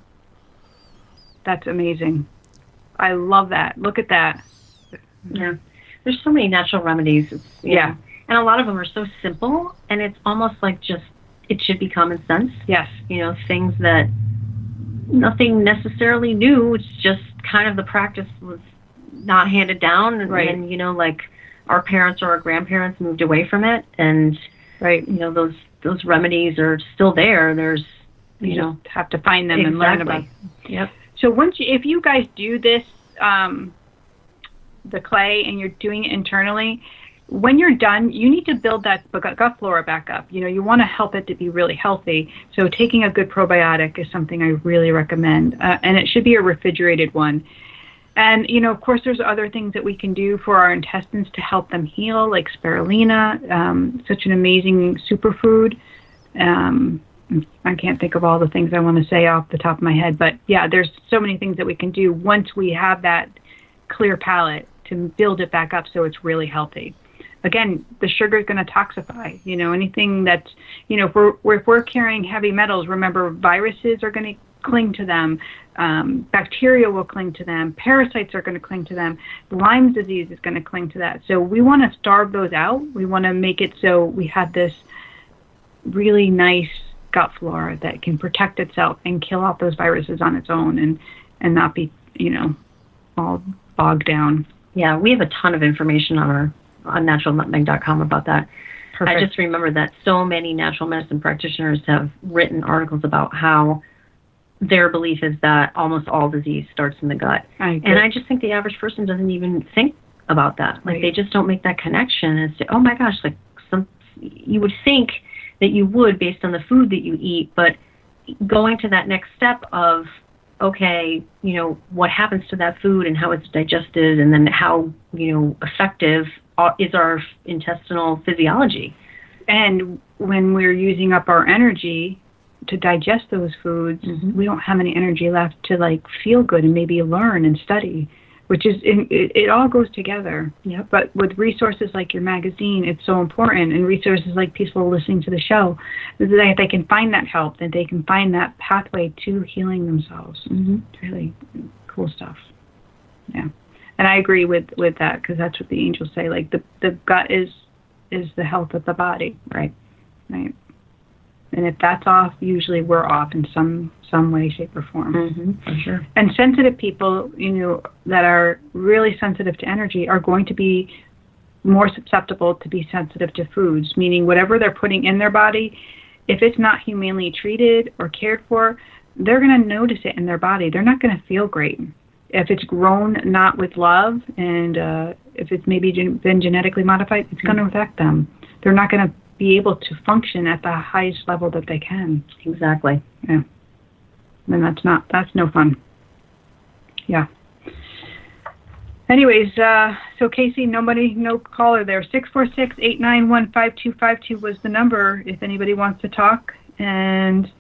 That's amazing. I love that. Look at that. Yeah. There's so many natural remedies. And a lot of them are so simple, and it's almost like it should be common sense. Yes. Things that nothing necessarily new. It's just kind of the practice was not handed down. Right. And like our parents or our grandparents moved away from it. And, those remedies are still there. There's, you just have to find them and learn about them. Yep. So if you guys do this, the clay, and you're doing it internally, when you're done, you need to build that gut flora back up. You want to help it to be really healthy. So taking a good probiotic is something I really recommend. And it should be a refrigerated one. And, of course, there's other things that we can do for our intestines to help them heal, like spirulina, such an amazing superfood. I can't think of all the things I want to say off the top of my head. But, yeah, there's so many things that we can do once we have that clear palate to build it back up so it's really healthy. Again, the sugar is going to toxify. Anything that's, if we're carrying heavy metals, remember, viruses are going to cling to them. Bacteria will cling to them. Parasites are going to cling to them. Lyme disease is going to cling to that. So we want to starve those out. We want to make it so we have this really nice gut flora that can protect itself and kill off those viruses on its own and not be, all bogged down. Yeah, we have a ton of information on naturalnutmeg.com about that. Perfect. I just remember that so many natural medicine practitioners have written articles about how their belief is that almost all disease starts in the gut. And I just think the average person doesn't even think about that. Like, they just don't make that connection and say, oh my gosh, you would think that you would based on the food that you eat, but going to that next step of, okay, what happens to that food and how it's digested, and then how, effective is our intestinal physiology. And when we're using up our energy to digest those foods, we don't have any energy left to feel good and maybe learn and study, which is, it all goes together. Yep. But with resources like your magazine, it's so important, and resources like people listening to the show, that they can find that help, that they can find that pathway to healing themselves. It's really cool stuff. Yeah. And I agree with that, because that's what the angels say. The gut is the health of the body. Right. Right. And if that's off, usually we're off in some way, shape, or form. For sure. And sensitive people, that are really sensitive to energy are going to be more susceptible to be sensitive to foods, meaning whatever they're putting in their body, if it's not humanely treated or cared for, they're going to notice it in their body. They're not going to feel great. If it's grown not with love, and if it's maybe been genetically modified, it's going to affect them. They're not going to be able to function at the highest level that they can. Exactly. Yeah. And that's no fun. Yeah. Anyways, so Casey, no caller there. 646-891-5252 was the number if anybody wants to talk and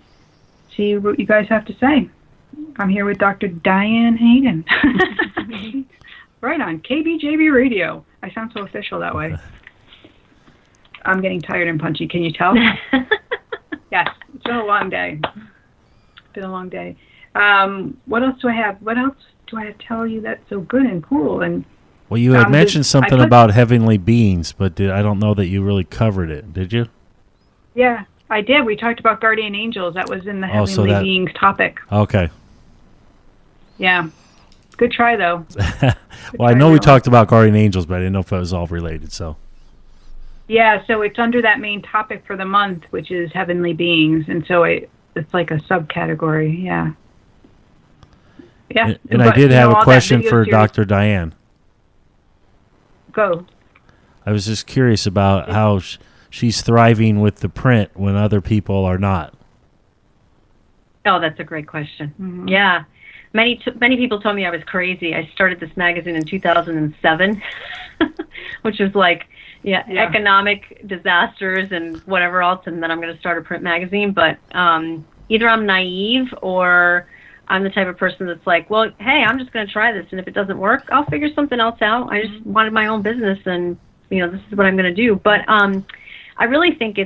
see what you guys have to say. I'm here with Dr. Diane Hayden. Right on KBJB Radio. I sound so official that way. I'm getting tired and punchy. Can you tell? Yes, it's been a long day. What else do I have? What else do I tell you that's so good and cool? And well, you had mentioned something about heavenly beings, but I don't know that you really covered it. Did you? Yeah, I did. We talked about guardian angels. That was in the heavenly beings topic. Okay. Yeah. Good try, though. Well, I know we talked about guardian angels, but I didn't know if it was all related. So. Yeah, so it's under that main topic for the month, which is heavenly beings, and so it's like a subcategory. Yeah. Yeah. And I did have a question for Dr. Diane. Go. I was just curious about how she's thriving with the print when other people are not. Oh, that's a great question. Mm-hmm. Yeah. Many people told me I was crazy. I started this magazine in 2007, which was like, economic disasters and whatever else, and then I'm going to start a print magazine. But either I'm naive or I'm the type of person that's like, well, hey, I'm just going to try this, and if it doesn't work, I'll figure something else out. I just wanted my own business, and this is what I'm going to do. But I really think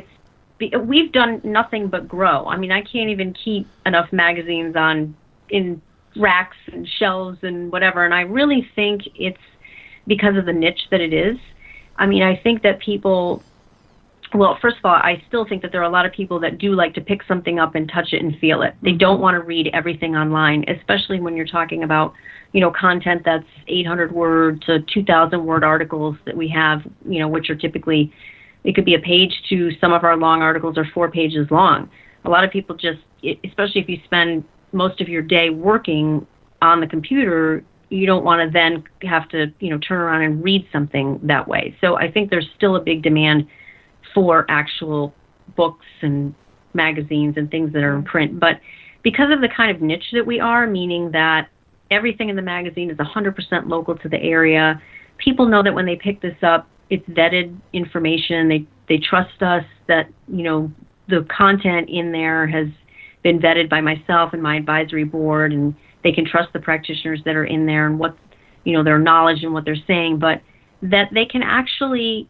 we've done nothing but grow. I mean, I can't even keep enough magazines in racks and shelves and whatever, and I really think it's because of the niche that it is. I mean, I think that people, well, first of all, I still think that there are a lot of people that do like to pick something up and touch it and feel it. They don't want to read everything online, especially when you're talking about, content that's 800 word to 2,000 word articles that we have, which are typically, it could be a page to some of our long articles are 4 pages long. A lot of people just, especially if you spend most of your day working on the computer, you don't want to then have to, turn around and read something that way. So I think there's still a big demand for actual books and magazines and things that are in print. But because of the kind of niche that we are, meaning that everything in the magazine is 100% local to the area, people know that when they pick this up, it's vetted information. They trust us that, the content in there has been vetted by myself and my advisory board, and they can trust the practitioners that are in there and what, their knowledge and what they're saying, but that they can actually,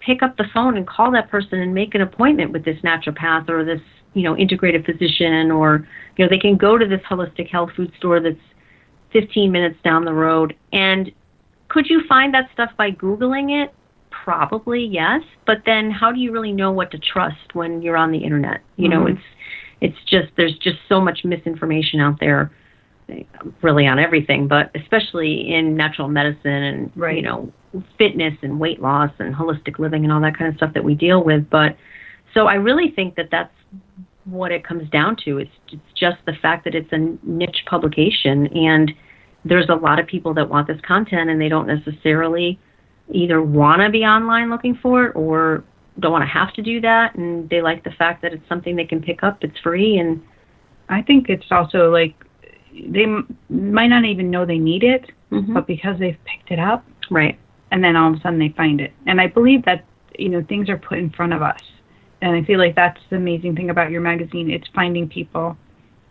pick up the phone and call that person and make an appointment with this naturopath or this, integrative physician, or, they can go to this holistic health food store that's 15 minutes down the road. And could you find that stuff by Googling it? Probably, yes. But then how do you really know what to trust when you're on the internet? It's just, there's just so much misinformation out there, really on everything, but especially in natural medicine and, fitness and weight loss and holistic living and all that kind of stuff that we deal with. But so I really think that that's what it comes down to. It's just the fact that it's a niche publication, and there's a lot of people that want this content, and they don't necessarily either want to be online looking for it or don't want to have to do that, and they like the fact that it's something they can pick up. It's free, and I think it's also like they might not even know they need it, but because they've picked it up, right, and then all of a sudden they find it. And I believe that things are put in front of us, and I feel like that's the amazing thing about your magazine. It's finding people,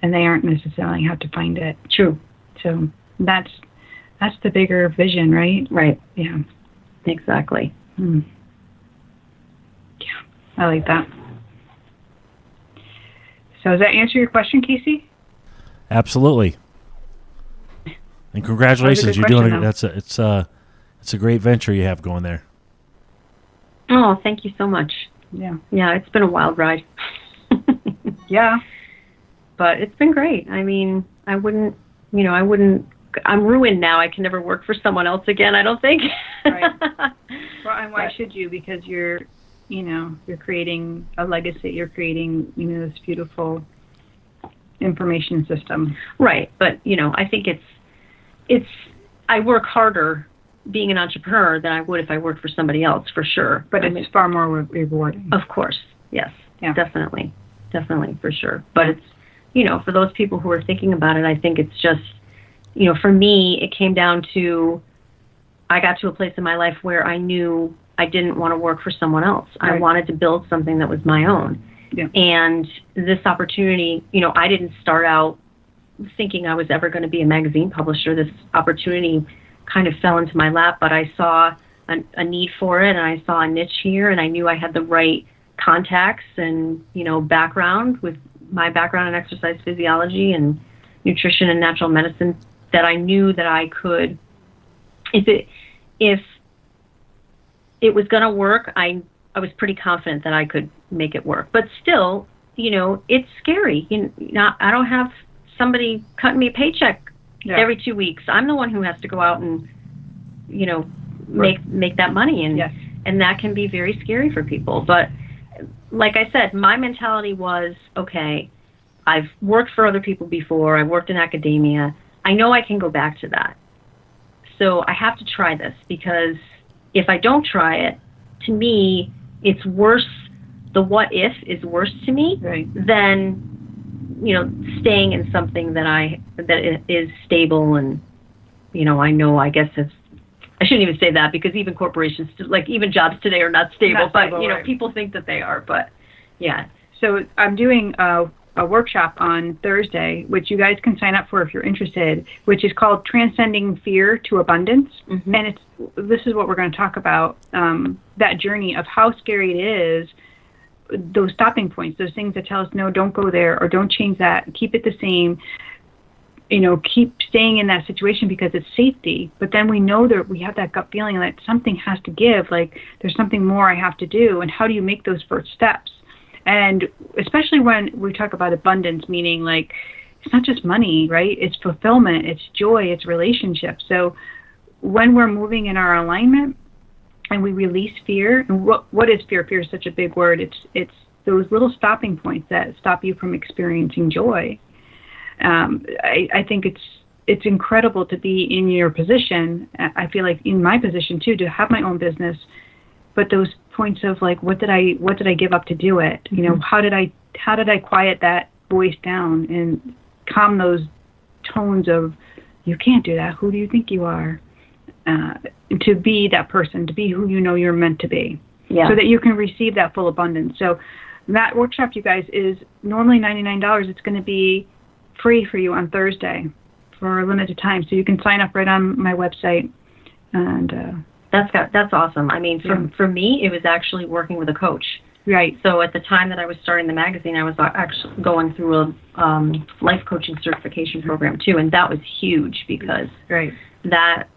and they aren't necessarily have to find it. True. So that's the bigger vision, right? Right. Yeah. Exactly. Yeah, I like that. So does that answer your question, Casey? Absolutely. And congratulations, you're doing it. It's a great venture you have going there. Oh, thank you so much. Yeah. Yeah, it's been a wild ride. Yeah. But it's been great. I mean, I wouldn't, I'm ruined now. I can never work for someone else again, I don't think. Right. Well, and why should you? Because you're creating a legacy. You're creating, this beautiful information system. Right. But, I think I work harder being an entrepreneur than I would if I worked for somebody else, for sure. But it's far more rewarding. Of course. Yes. Yeah. Definitely, for sure. But it's, for those people who are thinking about it, I think it's just, for me, it came down to, I got to a place in my life where I knew I didn't want to work for someone else. Right. I wanted to build something that was my own. Yeah. And this opportunity, I didn't start out thinking I was ever going to be a magazine publisher. This opportunity kind of fell into my lap, but I saw a need for it, and I saw a niche here, and I knew I had the right contacts and, background with my background in exercise physiology and nutrition and natural medicine, that I knew that I could, if it was going to work, I was pretty confident that I could make it work. But still, it's scary. I don't have somebody cutting me a paycheck every 2 weeks. I'm the one who has to go out and, make that money. And, and that can be very scary for people. But like I said, my mentality was, okay, I've worked for other people before. I've worked in academia. I know I can go back to that. So I have to try this, because if I don't try it, to me, it's worse. The what if is worse to me than, staying in something that is stable and, I guess I shouldn't even say that, because even corporations, like even jobs today, are not stable. But people think that they are. But yeah. So I'm doing a workshop on Thursday, which you guys can sign up for if you're interested, which is called Transcending Fear to Abundance. Mm-hmm. And this is what we're going to talk about, that journey of how scary it is, those stopping points, those things that tell us, no, don't go there, or don't change that, keep it the same, keep staying in that situation because it's safety. But then we know that we have that gut feeling that something has to give, like there's something more I have to do. And how do you make those first steps? And especially when we talk about abundance, meaning like it's not just money, right? It's fulfillment, it's joy, it's relationships. So when we're moving in our alignment and we release fear, and what is fear? Fear is such a big word. It's those little stopping points that stop you from experiencing joy. I think it's incredible to be in your position. I feel like in my position too, to have my own business. But those points of like, what did I give up to do it? How did I quiet that voice down and calm those tones of, you can't do that. Who do you think you are? To be that person, to be who you're meant to be, so that you can receive that full abundance. So that workshop, you guys, is normally $99. It's going to be free for you on Thursday for a limited time. So you can sign up right on my website. And that's awesome. I mean, for me, it was actually working with a coach. Right. So at the time that I was starting the magazine, I was actually going through a life coaching certification program too, and that was huge because that,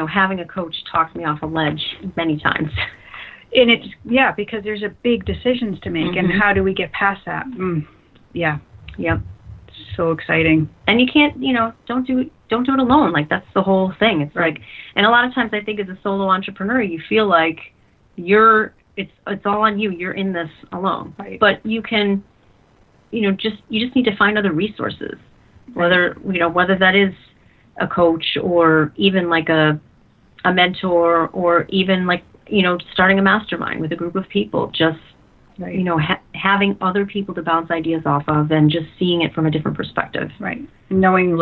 having a coach talked me off a ledge many times. And it's because there's a big decisions to make, and how do we get past that? Yep. So exciting. And you can't, don't do it alone. Like that's the whole thing. It's like, and a lot of times I think as a solo entrepreneur, you feel like it's all on you. You're in this alone. Right. But you can, you just need to find other resources, whether that is a coach or even like a mentor, or even like, starting a mastermind with a group of people, just, having other people to bounce ideas off of and just seeing it from a different perspective. Right. Knowing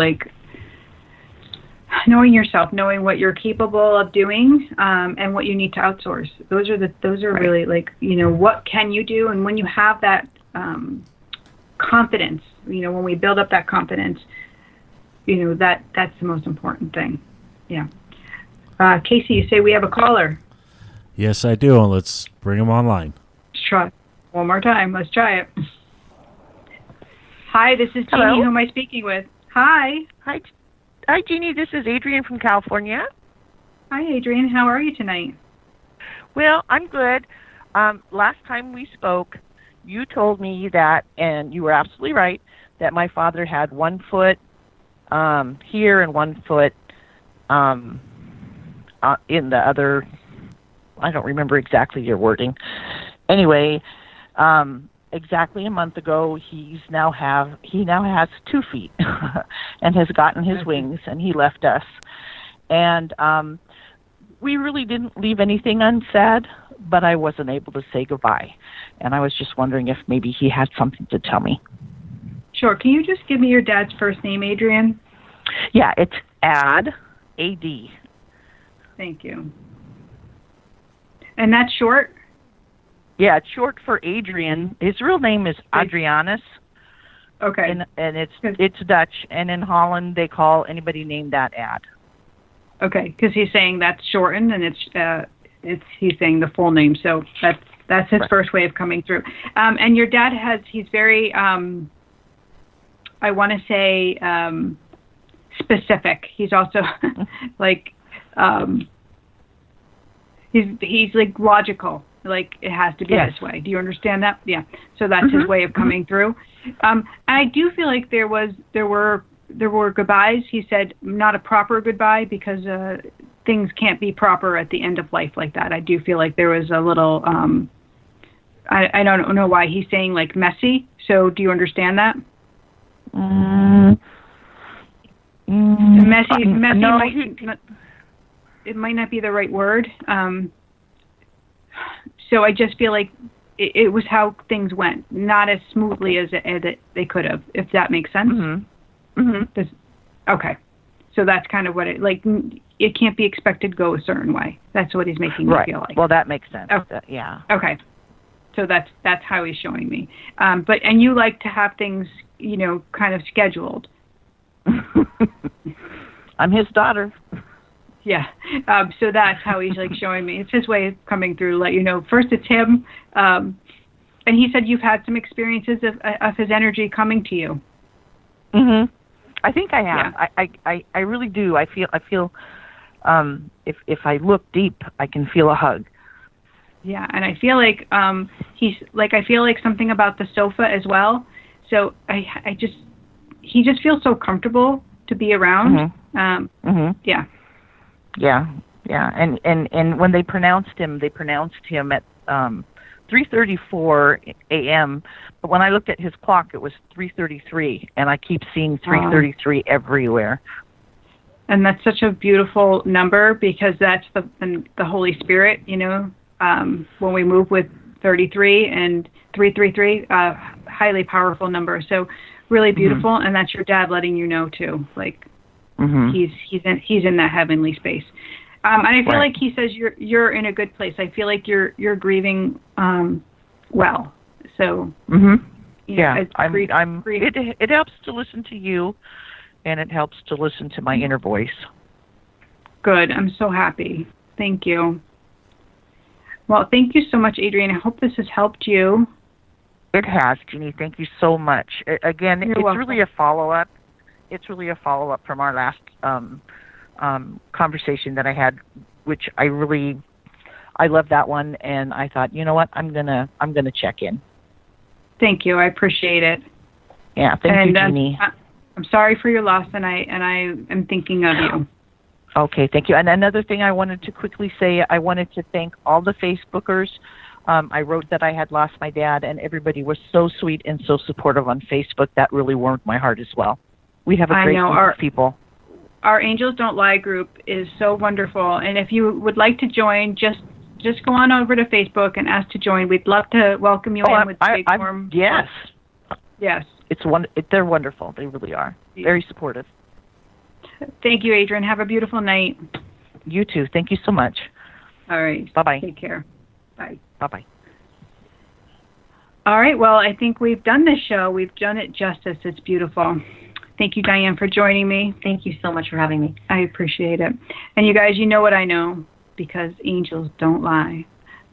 yourself, knowing what you're capable of doing, and what you need to outsource. Those are really like, what can you do? And when you have that confidence, when we build up that confidence, that's the most important thing. Yeah. Casey, you say we have a caller. Yes, I do. And let's bring him online. Let's try one more time. Let's try it. Hi, this is Jeannie. Hello? Who am I speaking with? Hi. Hi, Jeannie. This is Adrienne from California. Hi, Adrienne. How are you tonight? Well, I'm good. Last time we spoke, you told me that, and you were absolutely right, that my father had 1 foot here and 1 foot in the other. I don't remember exactly your wording. Anyway, exactly a month ago, he now has 2 feet and has gotten his wings, and he left us. And we really didn't leave anything unsaid, but I wasn't able to say goodbye. And I was just wondering if maybe he had something to tell me. Sure. Can you just give me your dad's first name, Adrienne? Yeah, it's Ad, A-D. Thank you. And that's short? Yeah, it's short for Adrian. His real name is Adrianus. Okay. And it's Dutch, and in Holland they call anybody named that Ad. Okay, because he's saying that's shortened, and he's saying the full name, so that's his first way of coming through. And your dad he's very I want to say specific. He's also like he's like logical. Like it has to be this way. Do you understand that? Yeah. So that's his way of coming through. And I do feel like there were goodbyes. He said not a proper goodbye because things can't be proper at the end of life like that. I do feel like there was a little. I don't know why he's saying like messy. So do you understand that? Messy no, it might not be the right word. So I just feel like it was how things went, not as smoothly as they could have, if that makes sense. Okay. So that's kind of what it can't be expected to go a certain way. That's what he's making me feel like. Well, that makes sense. Oh. Yeah. Okay. So that's how he's showing me. And you like to have things, kind of scheduled. I'm his daughter. Yeah. So that's how he's showing me. It's his way of coming through to let you know. First it's him. And he said you've had some experiences of his energy coming to you. I think I have. Yeah. I really do. I feel if I look deep, I can feel a hug. Yeah, and I feel like I feel like something about the sofa as well. So he just feels so comfortable to be around. Yeah. Yeah. And when they pronounced him at 3:34 a.m. But when I looked at his clock, it was 3:33, and I keep seeing 3:33 everywhere. And that's such a beautiful number because that's the Holy Spirit, when we move with 33 and 333, highly powerful number. So really beautiful, and that's your dad letting you know too. He's in that heavenly space. And I feel like he says you're in a good place. I feel like you're grieving well. So yeah, it helps to listen to you, and it helps to listen to my inner voice. Good. I'm so happy. Thank you. Well, thank you so much, Adrienne. I hope this has helped you. It has, Jeannie. Thank you so much. Again, it's welcome. Really a follow-up. It's really a follow-up from our last conversation that I had, which I love that one, and I thought, you know what, I'm gonna check in. Thank you. I appreciate it. Yeah, thank you, Jeannie. I'm sorry for your loss, and I am thinking of you. Okay, thank you. And another thing I wanted to quickly say, I wanted to thank all the Facebookers. I wrote that I had lost my dad, and everybody was so sweet and so supportive on Facebook. That really warmed my heart as well. We have a great group of people. Our Angels Don't Lie group is so wonderful, and if you would like to join, just go on over to Facebook and ask to join. We'd love to welcome you in with big warm. Yes. Yes. They're wonderful. They really are. Very supportive. Thank you, Adrienne. Have a beautiful night. You too. Thank you so much. All right. Bye-bye. Take care. Bye. Bye-bye. All right. Well, I think we've done this show. We've done it justice. It's beautiful. Thank you, Diane, for joining me. Thank you so much for having me. I appreciate it. And you guys, you know what I know, because angels don't lie.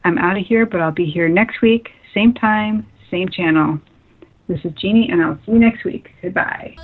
I'm out of here, but I'll be here next week, same time, same channel. This is Jeannie, and I'll see you next week. Goodbye.